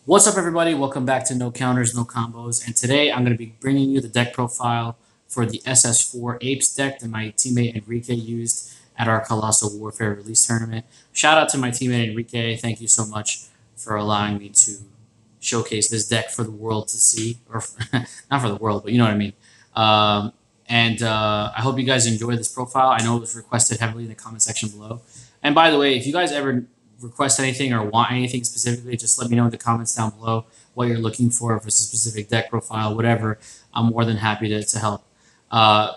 What's up, everybody? Welcome back to No Counters, No Combos. And today I'm going to be bringing you the deck profile for the SS4 Apes deck that my teammate Enrique used at our Colossal Warfare release tournament. Shout out to my teammate Enrique. Thank you so much for allowing me to showcase this deck for the world to see. Or not for the world, but you know what I mean. I hope you guys enjoy this profile. I know it was requested heavily in the comment section below. And by the way, if you guys ever request anything or want anything specifically, just let me know in the comments down below what you're looking for if it's a specific deck profile, whatever. I'm more than happy to help.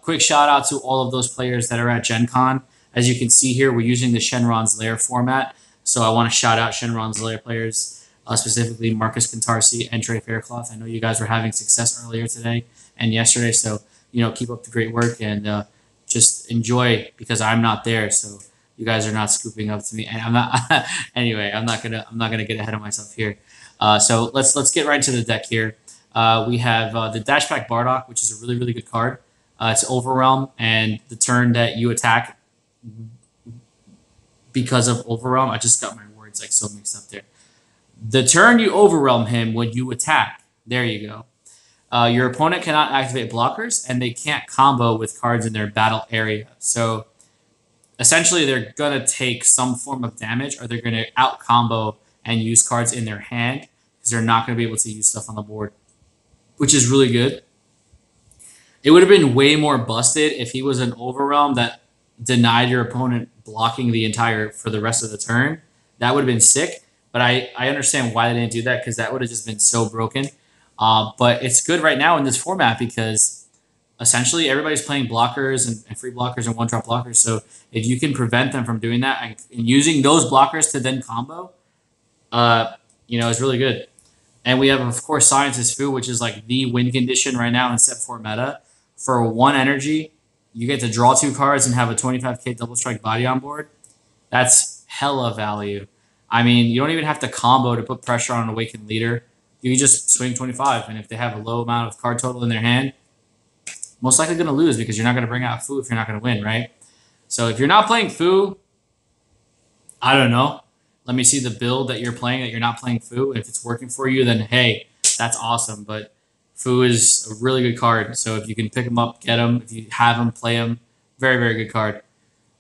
Quick shout out to all of those players that are at Gen Con. As you can see here, we're using the Shenron's Lair format. So I want to shout out Shenron's Lair players, specifically Marcus Cantarsi and Trey Faircloth. I know you guys were having success earlier today and yesterday. So, keep up the great work and just enjoy because I'm not there. So you guys are not scooping up to me, and I'm not. Anyway, I'm not gonna get ahead of myself here. So let's get right into the deck here. We have the Dashback Bardock, which is a really good card. It's Overwhelm, and the turn that you attack because of Overwhelm, I just got my words like so mixed up there. The turn you Overwhelm him when you attack. There you go. Your opponent cannot activate blockers, and they can't combo with cards in their battle area. So essentially, they're going to take some form of damage, or they're going to out combo and use cards in their hand because they're not going to be able to use stuff on the board, which is really good. It would have been way more busted if he was an Overwhelm that denied your opponent blocking for the rest of the turn. That would have been sick, but I understand why they didn't do that because that would have just been so broken. But it's good right now in this format because essentially everybody's playing blockers and free blockers and one-drop blockers. So if you can prevent them from doing that and using those blockers to then combo, is really good. And we have, of course, Scientist Fu, which is like the win condition right now in Set 4 meta. For 1 energy, you get to draw 2 cards and have a 25k double strike body on board. That's hella value. I mean, you don't even have to combo to put pressure on an Awakened Leader. You can just swing 25, and if they have a low amount of card total in their hand, most likely going to lose because you're not going to bring out Fu if you're not going to win, right? So if you're not playing Fu, I don't know. Let me see the build that you're playing that you're not playing Fu. If it's working for you, then hey, that's awesome. But Fu is a really good card. So if you can pick him up, get him. If you have him, play him. Very good card.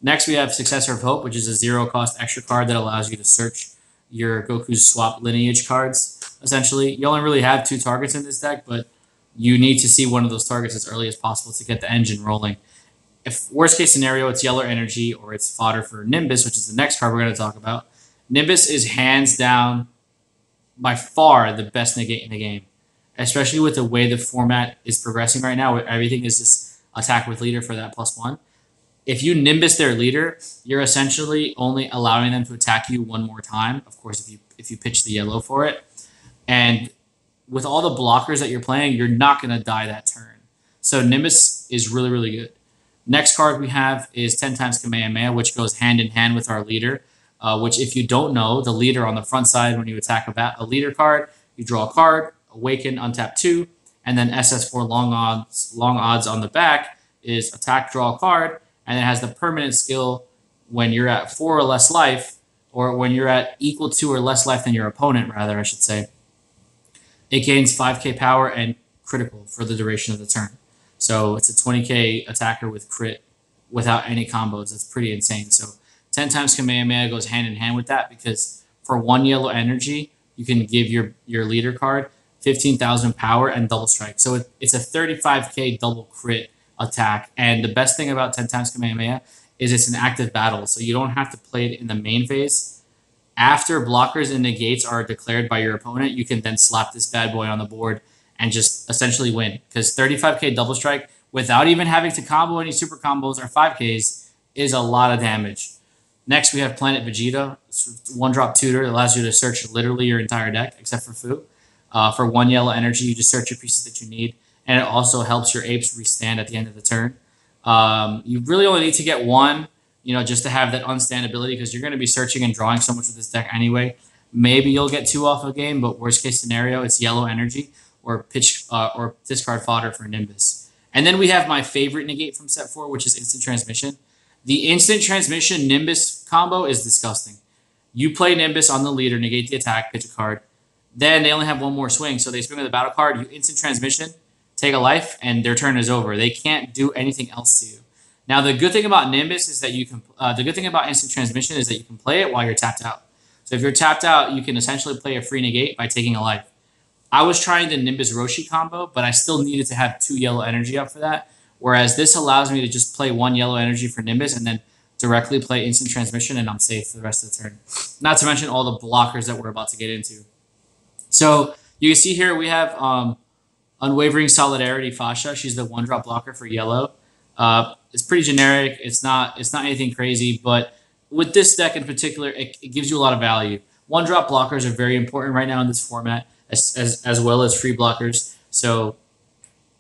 Next, we have Successor of Hope, which is a 0-cost extra card that allows you to search your Goku's swap lineage cards, essentially. You only really have 2 targets in this deck, but you need to see one of those targets as early as possible to get the engine rolling. If worst case scenario, it's Yellow Energy or it's fodder for Nimbus, which is the next card we're going to talk about. Nimbus is hands down by far the best negate in the game, especially with the way the format is progressing right now, where everything is just attack with leader for that +1. If you Nimbus their leader, you're essentially only allowing them to attack you 1 more time. Of course, if you pitch the yellow for it. And with all the blockers that you're playing, you're not going to die that turn. So Nimbus is really good. Next card we have is 10 times Kamehameha, which goes hand in hand with our leader, which if you don't know, the leader on the front side, when you attack a leader card, you draw a card, awaken, untap 2, and then SS4 long odds on the back is attack, draw a card, and it has the permanent skill when you're at 4 or less life, or when you're at equal to or less life than your opponent, rather, I should say. It gains 5k power and critical for the duration of the turn. So it's a 20k attacker with crit without any combos. That's pretty insane. So 10 times Kamehameha goes hand in hand with that because for 1 yellow energy, you can give your leader card 15,000 power and double strike. So it's a 35k double crit attack. And the best thing about 10 times Kamehameha is it's an active battle. So you don't have to play it in the main phase. After blockers and negates are declared by your opponent, you can then slap this bad boy on the board and just essentially win. Because 35k double strike, without even having to combo any super combos or 5ks, is a lot of damage. Next, we have Planet Vegeta. It's 1-drop tutor. It allows you to search literally your entire deck, except for Fu. For 1 yellow energy, you just search your pieces that you need. And it also helps your apes restand at the end of the turn. You really only need to get 1, just to have that unstand ability because you're going to be searching and drawing so much with this deck anyway. Maybe you'll get 2 off a game, but worst case scenario, it's yellow energy or discard fodder for Nimbus. And then we have my favorite negate from set 4, which is instant transmission. The instant transmission Nimbus combo is disgusting. You play Nimbus on the leader, negate the attack, pitch a card. then they only have one more swing. So they swing with a battle card, you instant transmission, take a life, and their turn is over. They can't do anything else to you. Now, the good thing about Nimbus is that you can. The good thing about instant transmission is that you can play it while you're tapped out. So if you're tapped out, you can essentially play a free negate by taking a life. I was trying the Nimbus Roshi combo, but I still needed to have 2 yellow energy up for that. Whereas this allows me to just play 1 yellow energy for Nimbus and then directly play instant transmission, and I'm safe for the rest of the turn. Not to mention all the blockers that we're about to get into. So you can see here we have Unwavering Solidarity Fasha. She's the 1-drop blocker for yellow. It's pretty generic. It's not anything crazy, but with this deck in particular, it gives you a lot of value. 1-drop blockers are very important right now in this format, as well as free blockers. So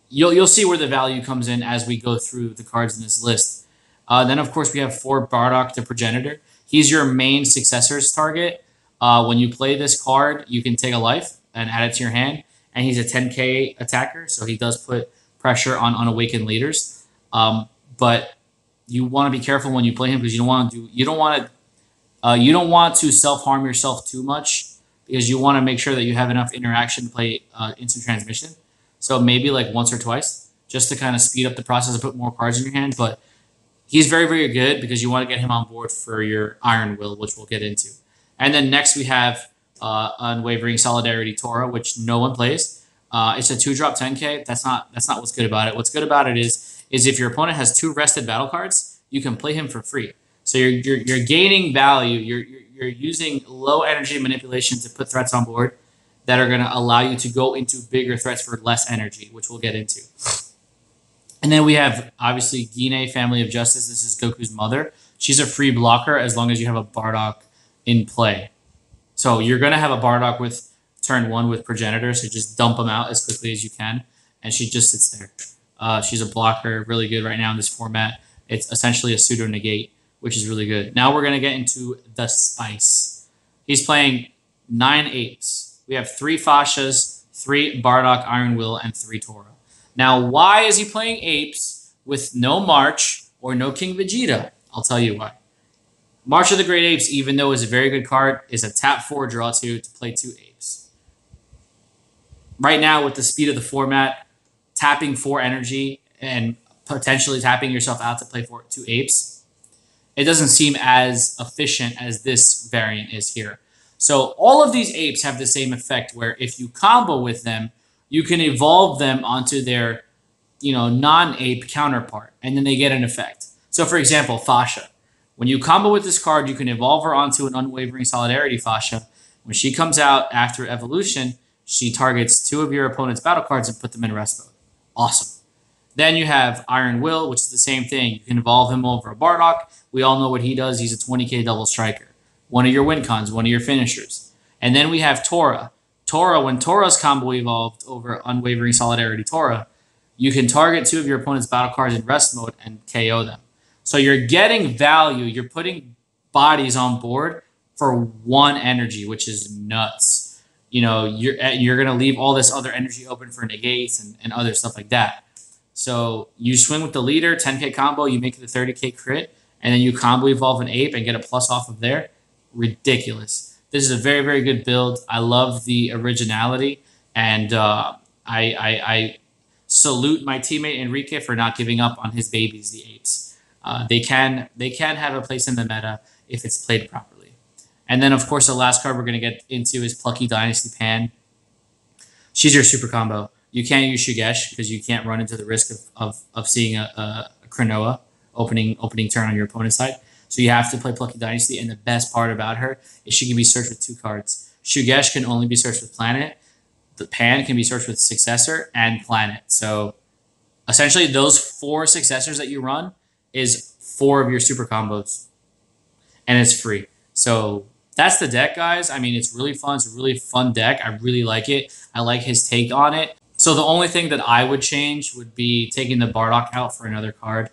you'll see where the value comes in as we go through the cards in this list. Then, of course, we have 4 Bardock the Progenitor. He's your main successor's target. When you play this card, you can take a life and add it to your hand. And he's a 10k attacker, so he does put pressure on unawakened leaders. But you want to be careful when you play him because you don't want to self-harm yourself too much, because you want to make sure that you have enough interaction to play instant transmission. So maybe like once or twice, just to kind of speed up the process and put more cards in your hand. But he's very, very good because you want to get him on board for your Iron Will, which we'll get into. And then next we have Unwavering Solidarity Tora, which no one plays. It's a 2-drop 10k. That's not what's good about it. What's good about it is if your opponent has 2 rested battle cards, you can play him for free. So you're gaining value. You're using low energy manipulation to put threats on board that are going to allow you to go into bigger threats for less energy, which we'll get into. And then we have, obviously, Gine, Family of Justice. This is Goku's mother. She's a free blocker as long as you have a Bardock in play. So you're going to have a Bardock with turn 1 with Progenitor, so just dump them out as quickly as you can, and she just sits there. She's a blocker, really good right now in this format. It's essentially a pseudo-negate, which is really good. Now we're going to get into the spice. He's playing 9 Apes. We have 3 Fashas, 3 Bardock Iron Will, and 3 Tora. Now, why is he playing Apes with no March or no King Vegeta? I'll tell you why. March of the Great Apes, even though it's a very good card, is a tap 4, draw 2 to play 2 Apes. Right now, with the speed of the format, tapping 4 energy and potentially tapping yourself out to play 2 Apes, it doesn't seem as efficient as this variant is here. So all of these Apes have the same effect where if you combo with them, you can evolve them onto their non-ape counterpart, and then they get an effect. So for example, Fasha. When you combo with this card, you can evolve her onto an Unwavering Solidarity Fasha. When she comes out after evolution, she targets 2 of your opponent's battle cards and put them in rest mode. Awesome. Then you have Iron Will, which is the same thing. You can evolve him over a Bardock. We all know what he does. He's a 20k double striker. One of your win cons, one of your finishers. And then we have Tora. Tora, when Tora's combo evolved over Unwavering Solidarity Tora, you can target 2 of your opponent's battle cards in rest mode and KO them. So you're getting value. You're putting bodies on board for 1 energy, which is nuts. You're going to leave all this other energy open for negates and other stuff like that. So you swing with the leader, 10k combo, you make it a 30k crit, and then you combo evolve an ape and get a plus off of there. Ridiculous. This is a very, very good build. I love the originality, and I salute my teammate Enrique for not giving up on his babies, the Apes. They can have a place in the meta if it's played properly. And then, of course, the last card we're going to get into is Plucky Dynasty Pan. She's your super combo. You can't use Shugesh because you can't run into the risk of seeing a Cronoa opening turn on your opponent's side. So you have to play Plucky Dynasty, and the best part about her is she can be searched with 2 cards. Shugesh can only be searched with Planet. The Pan can be searched with Successor and Planet. So essentially those 4 successors that you run is 4 of your super combos, and it's free. So that's the deck, guys. I mean, it's really fun. It's a really fun deck. I really like it. I like his take on it. So the only thing that I would change would be taking the Bardock out for another card.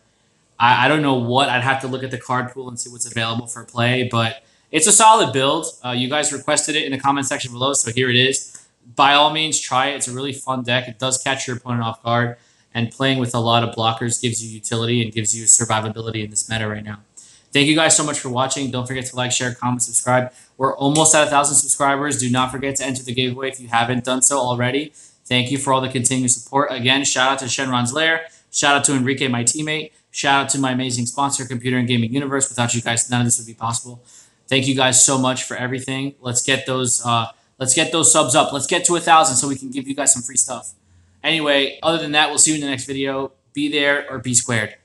I don't know what. I'd have to look at the card pool and see what's available for play, but it's a solid build. You guys requested it in the comment section below, so here it is. By all means, try it. It's a really fun deck. It does catch your opponent off guard, and playing with a lot of blockers gives you utility and gives you survivability in this meta right now. Thank you guys so much for watching. Don't forget to like, share, comment, subscribe. We're almost at 1,000 subscribers. Do not forget to enter the giveaway if you haven't done so already. Thank you for all the continued support. Again, shout out to Shenron's Lair. Shout out to Enrique, my teammate. Shout out to my amazing sponsor, Computer and Gaming Universe. Without you guys, none of this would be possible. Thank you guys so much for everything. Let's get those subs up. Let's get to 1,000 so we can give you guys some free stuff. Anyway, other than that, we'll see you in the next video. Be there or be squared.